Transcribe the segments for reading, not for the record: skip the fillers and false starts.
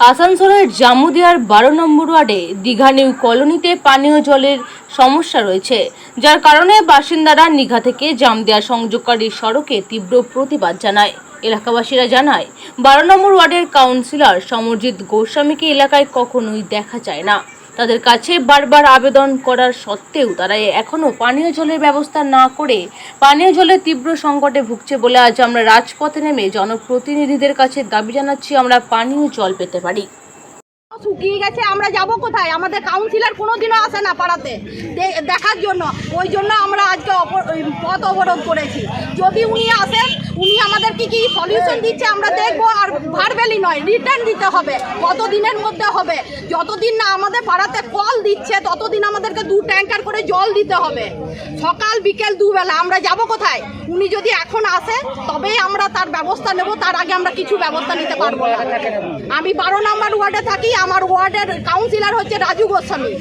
আসানসোলের জামুদিয়ার 12 নম্বর ওয়ার্ডে দীঘা নিউ কলোনিতে পানীয় জলের সমস্যা রয়েছে, যার কারণে বাসিন্দারা দীঘা থেকে জামুদিয়া সংযোগকারী সড়কে তীব্র প্রতিবাদ জানায়। এলাকাবাসীরা জানায়, 12 নম্বর ওয়ার্ডের কাউন্সিলর সমরজিৎ গোস্বামীকে এলাকায় কখনোই দেখা যায় না। তাদের কাছে বারবার আবেদন করার সত্ত্বেও তারা এখনও পানীয় জলের ব্যবস্থা না করে পানীয় জলের তীব্র সংকটে ভুগছে বলে আজ আমরা রাজপথে নেমে জনপ্রতিনিধিদের কাছে দাবি জানাচ্ছি আমরা পানীয় জল পেতে পারি। শুকিয়ে গেছে, আমরা যাব কোথায়? আমাদের কাউন্সিলর কোনোদিনও আসে না পাড়াতে দেখার জন্য। ওই জন্য আমরা আজকে পথ অবরোধ করেছি। যদি উনি আসেন, উনি আমাদের কি সলিউশন দিচ্ছে আমরা দেখবো। আর ভারবেলি নয়, রিটার্ন দিতে হবে। কত দিনের মধ্যে হবে? যতদিন না আমাদের পাড়াতে কল দিচ্ছে ততদিন আমাদেরকে 2 ট্যাঙ্কার করে জল দিতে হবে, সকাল বিকেল 2 বেলা। আমরা যাব কোথায়? উনি যদি এখন আসে তবেই আমরা তার ব্যবস্থা নেব, তার আগে আমরা কিছু ব্যবস্থা নিতে পারবো না। আমি 12 নম্বর ওয়ার্ডে থাকি, আমার ওয়ার্ডের কাউন্সিলর হচ্ছে রাজু গোস্বামী।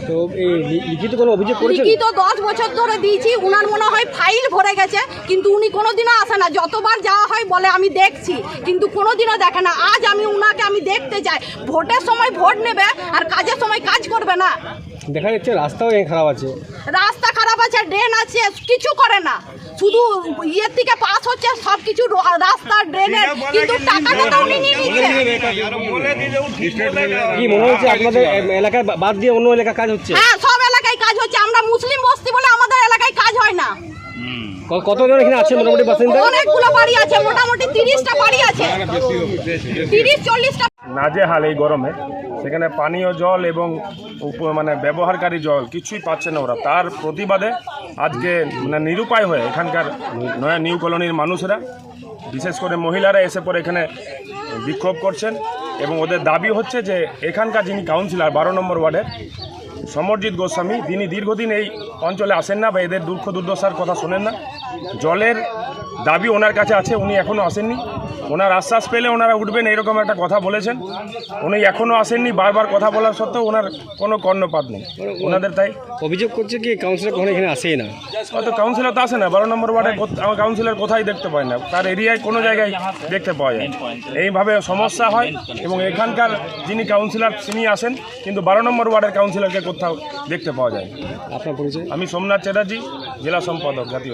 তো এই লিখিত কোনো অভিযোগ করেছেন? লিখিত 10 বছর ধরে দিয়েছি, উনার মনে হয় ফাইল ভরে গেছে, কিন্তু উনি কোনোদিনও আসে না। যতবার যাওয়া হয় বলে আমি দেখছি, কিন্তু কোনোদিনও দেখে না। আজ আমি উনাকে দেখতে চাই। ভোটের সময় ভোট নেবে আর কাজের সময় কাজ করবে না। দেখা যাচ্ছে রাস্তাও খারাপ আছে, রাস্তা খারাপ আছে, ড্রেন আছে, কিছু করে না। শুধু ইয়ের থেকে পাস হচ্ছে সব কিছু, রাস্তা ড্রেনের, কিন্তু টাকাটা তো উনি নিয়ে নিচ্ছে। কি মনে হচ্ছে আপনাদের এলাকায় বাদ দিয়ে অন্য এলাকায় কাজ হচ্ছে? হ্যাঁ, সব এলাকায় কাজ হচ্ছে। আমরা মুসলিম বস্তি বলে আমাদের এলাকায় কাজ হয় না। কতজন এখানে আছে মোটামুটি বাসিন্দা? অনেকগুলো বাড়ি আছে, মোটামুটি 30টা বাড়ি আছে, 30-40টা। নাজেহাল এই গরমে সেখানে পানীয় জল এবং মানে ব্যবহারকারী জল কিছুই পাচ্ছে না ওরা। তার প্রতিবাদে আজকে মানে নিরুপায় হয়ে এখানকার নয়া নিউ কলোনির মানুষেরা, বিশেষ করে মহিলারা এসে পরে এখানে বিক্ষোভ করছেন। এবং ওদের দাবি হচ্ছে যে এখানকার যিনি কাউন্সিলর 12 নম্বর ওয়ার্ডের সমরজিৎ গোস্বামী, তিনি দীর্ঘদিন এই অঞ্চলে আসেন না বা এদের দুঃখ দুর্দশার কথা শোনেন না। জলের দাবি ওনার কাছে আছে, উনি এখনও আসেননি। ওনার আশ্বাস পেলে ওনারা উঠবেন এরকম একটা কথা বলেছেন, উনি এখনও আসেননি। বারবার কথা বলার সত্ত্বেও ওনার কোনো কর্ণপাত নেই ওনাদের। তাই অভিযোগ করছে কি কাউন্সিলর কখনো এখানে আসেই না? হয়তো কাউন্সিলর তো আসে না 12 নম্বর ওয়ার্ডে, আমার কাউন্সিলর কোথায় দেখতে পায় না, তার এরিয়ায় কোনো জায়গায় দেখতে পাওয়া যায়। এইভাবে সমস্যা হয় এবং এখানকার যিনি কাউন্সিলর তিনি আসেন, কিন্তু 12 নম্বর ওয়ার্ডের কাউন্সিলরকে কোথাও দেখতে পাওয়া যায়। আপনার পরিচয়? আমি সোমনাথ চ্যাটার্জি, জেলা সম্পাদক জাতীয়।